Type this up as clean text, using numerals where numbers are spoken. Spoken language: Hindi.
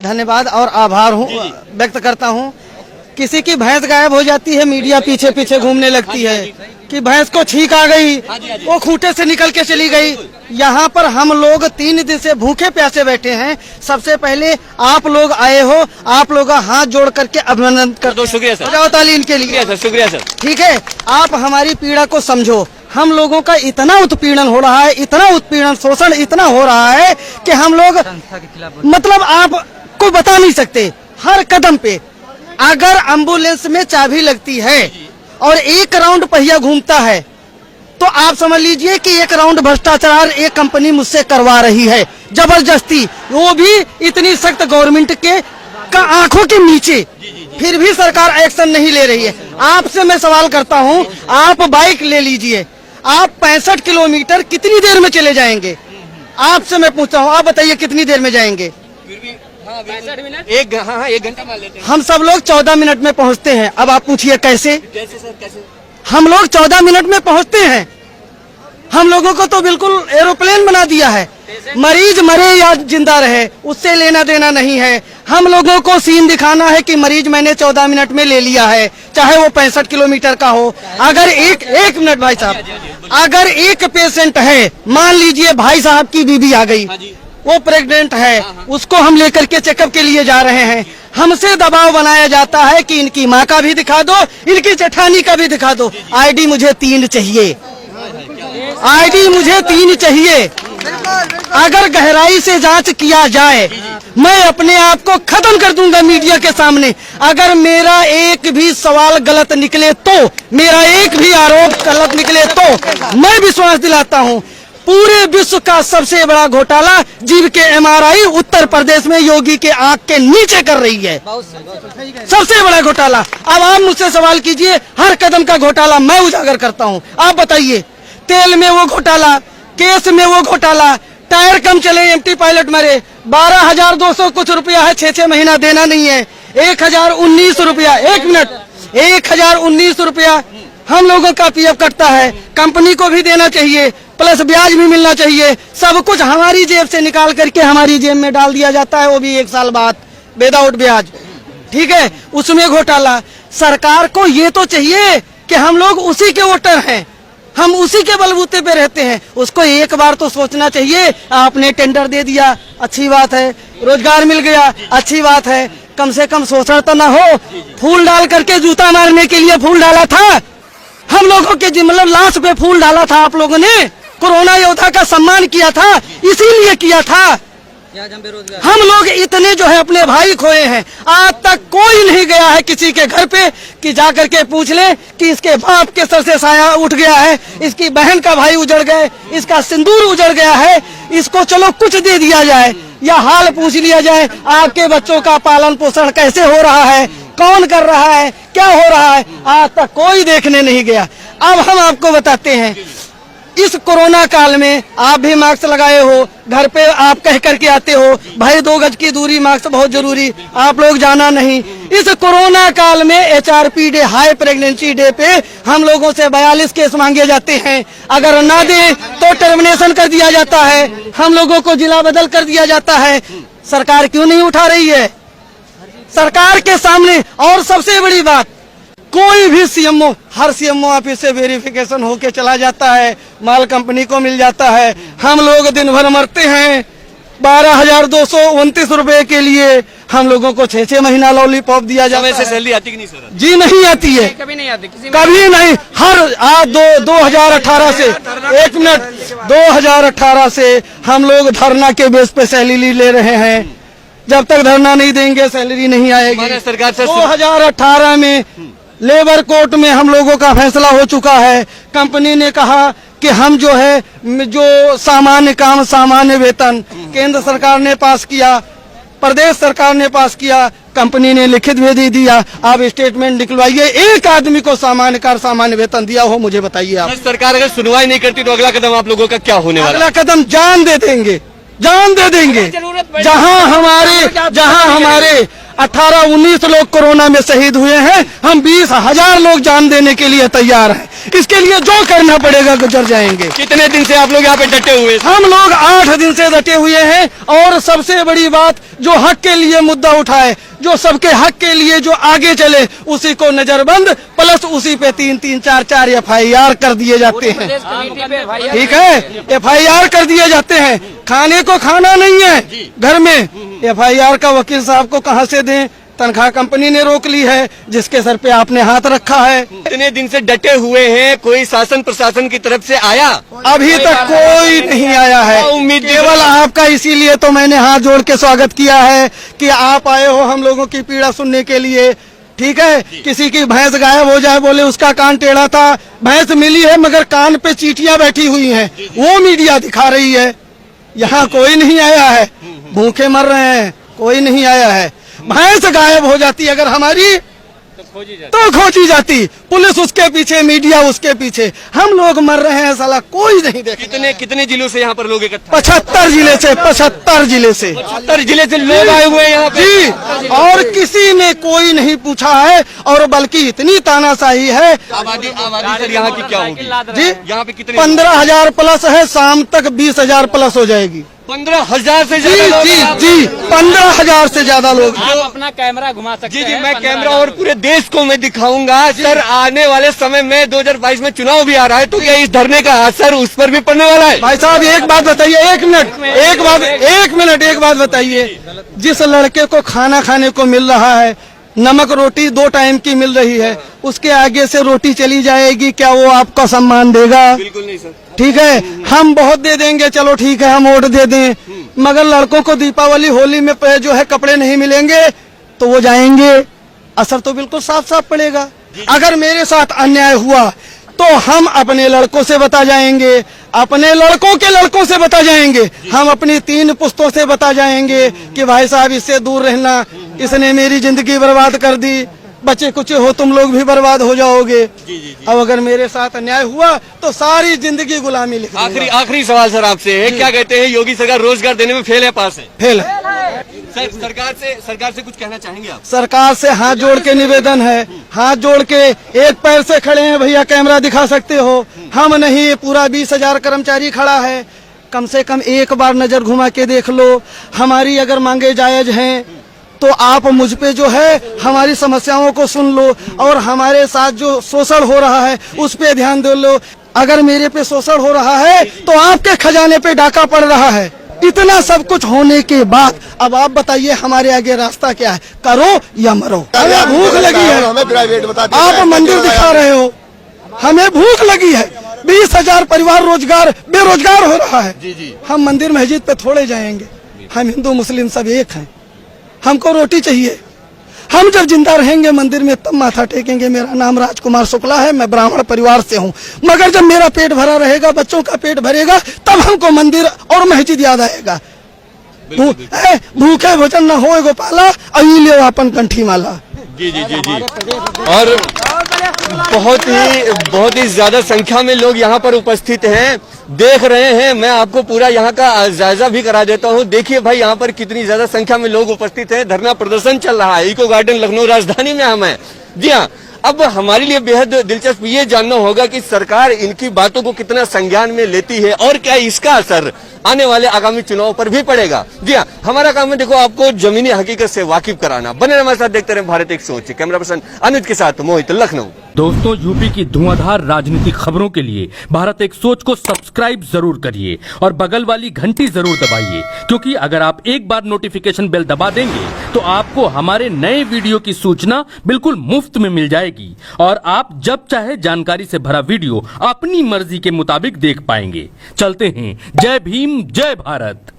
धन्यवाद और आभार व्यक्त करता हूँ। किसी की भैंस गायब हो जाती है, मीडिया पीछे पीछे घूमने लगती है कि भैंस को छींक आ गई, वो खूंटे से निकल के चली गई। यहाँ पर हम लोग 3 दिन से भूखे प्यासे बैठे हैं। सबसे पहले आप लोग आए हो, आप लोग का हाथ जोड़ करके अभिनंदन कर दो। शुक्रिया सर, बजाओ ताली इनके लिए। शुक्रिया सर। ठीक है, आप हमारी पीड़ा को समझो। हम लोगों का इतना उत्पीड़न हो रहा है, इतना उत्पीड़न शोषण इतना हो रहा है कि हम लोग मतलब आपको बता नहीं सकते। हर कदम पे अगर एम्बुलेंस में चाबी लगती है और 1 राउंड पहिया घूमता है तो आप समझ लीजिए कि 1 राउंड भ्रष्टाचार एक कंपनी मुझसे करवा रही है जबरदस्ती, वो भी इतनी सख्त गवर्नमेंट के का आंखों के नीचे। फिर भी सरकार एक्शन नहीं ले रही है। आपसे मैं सवाल करता हूं, आप बाइक ले लीजिए, आप 65 किलोमीटर कितनी देर में चले जाएंगे? आपसे मैं पूछता हूं, आप बताइए कितनी देर में जाएंगे? 1 घंटा मान लेते हैं। हम सब लोग 14 मिनट में पहुंचते हैं। अब आप पूछिए कैसे? सर कैसे? हम लोग 14 मिनट में पहुंचते हैं। हम लोगों को तो बिल्कुल एरोप्लेन बना दिया है। मरीज मरे या जिंदा रहे उससे लेना देना नहीं है। हम लोगों को सीन दिखाना है कि मरीज मैंने 14 मिनट में ले लिया है, चाहे वो 65 किलोमीटर का हो। अगर एक मिनट भाई साहब, अगर एक पेशेंट है, मान लीजिए भाई साहब की बीबी आ गई, वो प्रेग्नेंट है, उसको हम लेकर के चेकअप के लिए जा रहे हैं, हमसे दबाव बनाया जाता है कि इनकी माँ का भी दिखा दो, इनकी जेठानी का भी दिखा दो। आईडी मुझे 3 चाहिए, आईडी मुझे 3 चाहिए। अगर गहराई से जांच किया जाए, मैं अपने आप को खत्म कर दूंगा मीडिया के सामने। अगर मेरा एक भी सवाल गलत निकले तो, मेरा एक भी आरोप गलत निकले तो मैं विश्वास दिलाता हूँ पूरे विश्व का सबसे बड़ा घोटाला जीव के MRI उत्तर प्रदेश में योगी के आंख के नीचे कर रही है। सबसे बड़ा घोटाला। अब आप मुझसे सवाल कीजिए, हर कदम का घोटाला मैं उजागर करता हूं। आप बताइए, तेल में वो घोटाला, केस में वो घोटाला, टायर कम चले एमटी पायलट मरे, 12,200 कुछ रुपया है, 6 महीना देना नहीं है, 1,019 रुपया, 1 मिनट, 1,019 रुपया हम लोगों का PF कटता है। कंपनी को भी देना चाहिए, प्लस ब्याज भी मिलना चाहिए। सब कुछ हमारी जेब से निकाल करके हमारी जेब में डाल दिया जाता है, वो भी 1 साल बाद विदाउट ब्याज। ठीक है, उसमें घोटाला। सरकार को ये तो चाहिए कि हम लोग उसी के वोटर हैं, हम उसी के बलबूते पे रहते हैं। उसको एक बार तो सोचना चाहिए। आपने टेंडर दे दिया, अच्छी बात है, रोजगार मिल गया, अच्छी बात है, कम से कम शोषण तो ना हो। फूल डाल करके जूता मारने के लिए फूल डाला था, हम लोगों के मतलब लाश पे फूल डाला था आप लोगों ने, कोरोना योद्धा का सम्मान किया था, इसीलिए किया था। हम लोग इतने जो है अपने भाई खोए हैं, आज तक कोई नहीं गया है किसी के घर पे कि जाकर के पूछ ले कि इसके बाप के सर से साया उठ गया है, इसकी बहन का भाई उजड़ गए, इसका सिंदूर उजड़ गया है, इसको चलो कुछ दे दिया जाए या हाल पूछ लिया जाए, आपके बच्चों का पालन पोषण कैसे हो रहा है, कौन कर रहा है, क्या हो रहा है, आज तक कोई देखने नहीं गया। अब हम आपको बताते हैं, इस कोरोना काल में आप भी मास्क लगाए हो, घर पे आप कह करके आते हो भाई 2 गज की दूरी, मास्क बहुत जरूरी, आप लोग जाना नहीं। इस कोरोना काल में HRP day, high pregnancy day पे हम लोगों से 42 केस मांगे जाते हैं। अगर ना दे तो टर्मिनेशन कर दिया जाता है, हम लोगों को जिला बदल कर दिया जाता है। सरकार क्यों नहीं उठा रही है? सरकार के सामने। और सबसे बड़ी बात, कोई भी CMO, हर CMO ऑफिस से वेरिफिकेशन होके चला जाता है, माल कंपनी को मिल जाता है। हम लोग दिन भर मरते हैं 12,229 रुपए के लिए। हम लोगों को 6 महीना लॉलीपॉप दिया जाता है। सैलरी आती कि नहीं सर? जी नहीं आती है, कभी नहीं आती, कभी नहीं। हर आज 2018 से, 1 मिनट, 2018 से हम लोग धरना के बेस पे सैलरी ले रहे हैं। जब तक धरना नहीं देंगे सैलरी नहीं आएगी। सरकार से 2018 में लेबर कोर्ट में हम लोगों का फैसला हो चुका है। कंपनी ने कहा कि हम जो है जो सामान्य काम सामान्य वेतन केंद्र सरकार ने पास किया, प्रदेश सरकार ने पास किया, कंपनी ने लिखित भी दे दिया। आप स्टेटमेंट निकलवाइए, एक आदमी को सामान्य कार सामान्य वेतन दिया हो, मुझे बताइए आप। सरकार अगर सुनवाई नहीं करती तो अगला कदम आप लोगों का क्या होने वाला? अगला कदम जान दे देंगे, जान दे देंगे। जहां हमारे 18-19 लोग कोरोना में शहीद हुए हैं, हम 20,000 लोग जान देने के लिए तैयार हैं। इसके लिए जो करना पड़ेगा गुजर जाएंगे। कितने दिन से आप लोग यहाँ पे डटे हुए हैं? हम लोग 8 दिन से डटे हुए हैं और सबसे बड़ी बात जो हक के लिए मुद्दा उठाए, जो सबके हक के लिए जो आगे चले, उसी को नजरबंद प्लस उसी पे 3-3, 4-4 FIR कर दिए जाते हैं। ठीक है, FIR कर दिए जाते हैं। खाने को खाना नहीं है घर में, FIR का वकील साहब को कहां से दें? तनख्वाह कंपनी ने रोक ली है, जिसके सर पे आपने हाथ रखा है। इतने दिन से डटे हुए हैं, कोई शासन प्रशासन की तरफ से आया? अभी तक कोई नहीं आया है। उम्मीद केवल आपका, इसीलिए तो मैंने हाथ जोड़ के स्वागत किया है कि आप आए हो हम लोगों की पीड़ा सुनने के लिए। ठीक है, किसी की भैंस गायब हो जाए, बोले उसका कान टेढ़ा था, भैंस मिली है मगर कान पे चींटियां बैठी हुई हैं, वो मीडिया दिखा रही है। यहाँ कोई नहीं आया है, भूखे मर रहे हैं, कोई नहीं आया है। भैंस गायब हो जाती अगर हमारी तो खोजी जाती, पुलिस उसके पीछे, मीडिया उसके पीछे, हम लोग मर रहे हैं, साला कोई नहीं देख। कितने जिलों से यहाँ पर लोग इकट्ठा? 75 जिले से, 75 जिले से, 75 जिले से लोग आए हुए हैं यहाँ पे जी। और किसी ने कोई नहीं पूछा है, और बल्कि इतनी तानाशाही है। आबादी सर यहाँ की क्या होगी जी? यहाँ पे कितने? 15,000 प्लस है, शाम तक 20,000 प्लस हो जाएगी। 15,000 से जी ज्यादा? जी जी, 15,000 से ज्यादा लोग। आप अपना कैमरा घुमा सकते जी जी, हैं। मैं कैमरा और पूरे देश को मैं दिखाऊंगा। सर आने वाले समय में 2022 में चुनाव भी आ रहा है, तो क्या इस धरने का असर उस पर भी पड़ने वाला है? भाई साहब एक बात बताइए, एक मिनट एक बात बताइए। जिस लड़के को खाना खाने को मिल रहा है, नमक रोटी 2 टाइम की मिल रही है, उसके आगे से रोटी चली जाएगी, क्या वो आपका सम्मान देगा? बिल्कुल नहीं सर। ठीक है, हम बहुत दे देंगे, चलो ठीक है हम वोट दे दें, मगर लड़कों को दीपावली होली में जो है कपड़े नहीं मिलेंगे तो वो जाएंगे। असर तो बिल्कुल साफ साफ पड़ेगा। अगर मेरे साथ अन्याय हुआ तो हम अपने लड़कों से बता जाएंगे, अपने लड़कों के लड़कों से बता जाएंगे, हम अपनी 3 पुश्तों से बता जाएंगे कि भाई साहब इससे दूर रहना, इसने मेरी जिंदगी बर्बाद कर दी, बच्चे कुछ हो तुम लोग भी बर्बाद हो जाओगे। अब अगर मेरे साथ अन्याय हुआ तो सारी जिंदगी गुलामी लिख दूंगा। आखिरी सवाल सर आपसे है, क्या कहते हैं योगी सरकार रोजगार देने में फेल है, पास है? फेल है। सर सरकार से कुछ कहना चाहेंगे आप? सरकार से हाथ जोड़ के निवेदन है, हाथ जोड़ के, एक पैर से खड़े हैं भैया, कैमरा दिखा सकते हो, हम नहीं, ये पूरा 20,000 कर्मचारी खड़ा है। कम से कम एक बार नजर घुमा के देख लो, हमारी अगर मांगे जायज हैं तो आप मुझ पे जो है हमारी समस्याओं को सुन लो, और हमारे साथ जो शोषण हो रहा है उस पे ध्यान दे लो। अगर मेरे पे शोषण हो रहा है तो आपके खजाने पे डाका पड़ रहा है। इतना सब कुछ होने के बाद अब आप बताइए हमारे आगे रास्ता क्या है? करो या मरो। हमें भूख लगी है, हमें प्राइवेट बता दीजिए। आप मंदिर दिखा रहे हो, हमें भूख लगी है। 20,000 परिवार बेरोजगार हो रहा है। जी। हम मंदिर मस्जिद पे थोड़े जाएंगे, हम हिंदू मुस्लिम सब एक हैं, हमको रोटी चाहिए। हम जब जिंदा रहेंगे मंदिर में तब माथा टेकेंगे। मेरा नाम राजकुमार शुक्ला है, मैं ब्राह्मण परिवार से हूँ, मगर जब मेरा पेट भरा रहेगा, बच्चों का पेट भरेगा, तब हमको मंदिर और मस्जिद याद आएगा। भूखे भोजन न हो गोपाला, अई ले अपन कंठी माला। जी। और बहुत ही ज्यादा संख्या में लोग यहाँ पर उपस्थित हैं, देख रहे हैं। मैं आपको पूरा यहाँ का जायजा भी करा देता हूँ। देखिए भाई, यहाँ पर कितनी ज्यादा संख्या में लोग उपस्थित हैं, धरना प्रदर्शन चल रहा है। इको गार्डन लखनऊ राजधानी में हम हैं। जी हाँ, अब हमारे लिए बेहद दिलचस्प ये जानना होगा कि सरकार इनकी बातों को कितना संज्ञान में लेती है, और क्या इसका असर आने वाले आगामी चुनाव पर भी पड़ेगा। जी हाँ, हमारा काम है देखो आपको जमीनी हकीकत से वाकिफ कराना। बने हमारे साथ, देखते रहे भारत एक सोच। कैमरा पर्सन अनुज के साथ मोहित, लखनऊ। दोस्तों, यूपी की धुआंधार राजनीतिक खबरों के लिए भारत एक सोच को सब्सक्राइब जरूर करिए और बगल वाली घंटी जरूर दबाइए, क्योंकि अगर आप एक बार नोटिफिकेशन बेल दबा देंगे तो आपको हमारे नए वीडियो की सूचना बिल्कुल मुफ्त में मिल जाएगी, और आप जब चाहे जानकारी से भरा वीडियो अपनी मर्जी के मुताबिक देख पाएंगे। चलते हैं, जय भीम, जय भारत।